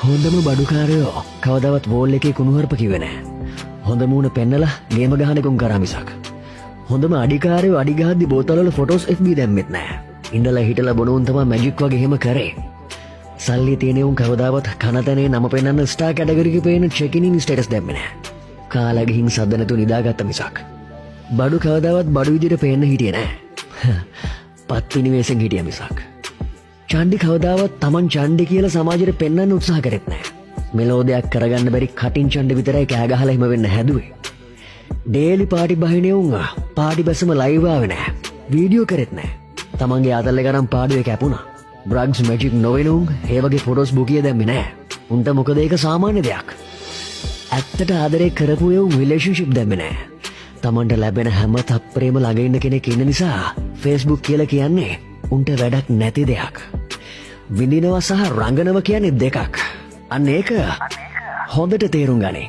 හොඳම බඩුකාරයෝ කවදාවත් වෝල් එකේ කුණුහරුප කිව්වේ නැහැ. හොඳ මූණ පෙන්නලා ගේම ගහන එකෙන් කරා මිසක්. හොඳම අඩිකාරයෝ අඩි ගහද්දි බෝතල්වල ෆොටෝස් FB දැම්මෙත් නැහැ. ඉඳලා හිටලා බොන උන් තමයි මැජික් වගේ එහෙම කරේ. සල්ලි තියෙන උන් කවදාවත් කනතනේ නම පෙන්නන්න ස්ටාර් කැටගරි එකේ පේන චෙක් ඉන් ස්ටේටස් දැම්මේ නැහැ. කාලා ගිහින් සද්ද නැතුව නිදාගත්ත මිසක්. බඩු කවදාවත් බඩු විදිහට පේන්න හිටියේ නැහැ. පත් පිනිවේසෙන් හිටියා මිසක්. චණ්ඩි කවදාවත් Taman චණ්ඩි කියලා සමාජයට පෙන්වන්න උත්සාහ කරෙත් නැහැ. මෙලෝදයක් කරගන්න බැරි කටින් චණ්ඩි විතරයි කෑ ගහලා හිම වෙන්න හැදුවේ. ඩේලි පාටි බහිනේ උන් පාටි බැසම ලයිව් ආවේ නැහැ. වීඩියෝ කරෙත් නැහැ. Tamanගේ ආතල්ල ගනම් පාඩුවේ කැපුණා. ඩ්‍රග්ස් මැජික් නොවෙන උන් ඒ වගේ ෆොටෝස් බුකිය දැම්මේ නැහැ. උන්ට මොකද ඒක සාමාන්‍ය දෙයක්. ඇත්තට ආදරේ කරපු ඒ රිලේෂන්ෂිප් දැම්මේ නැහැ. Tamanට ලැබෙන හැම තප්පරේම ළඟ ඉන්න කෙනෙක් ඉන්න නිසා Facebook කියලා කියන්නේ උන්ට වැඩක් නැති දෙයක්. විඳිනවා සහ රඟනවා කියන්නේ දෙකක්. අන්න ඒක හොඳට තේරුම් ගනි.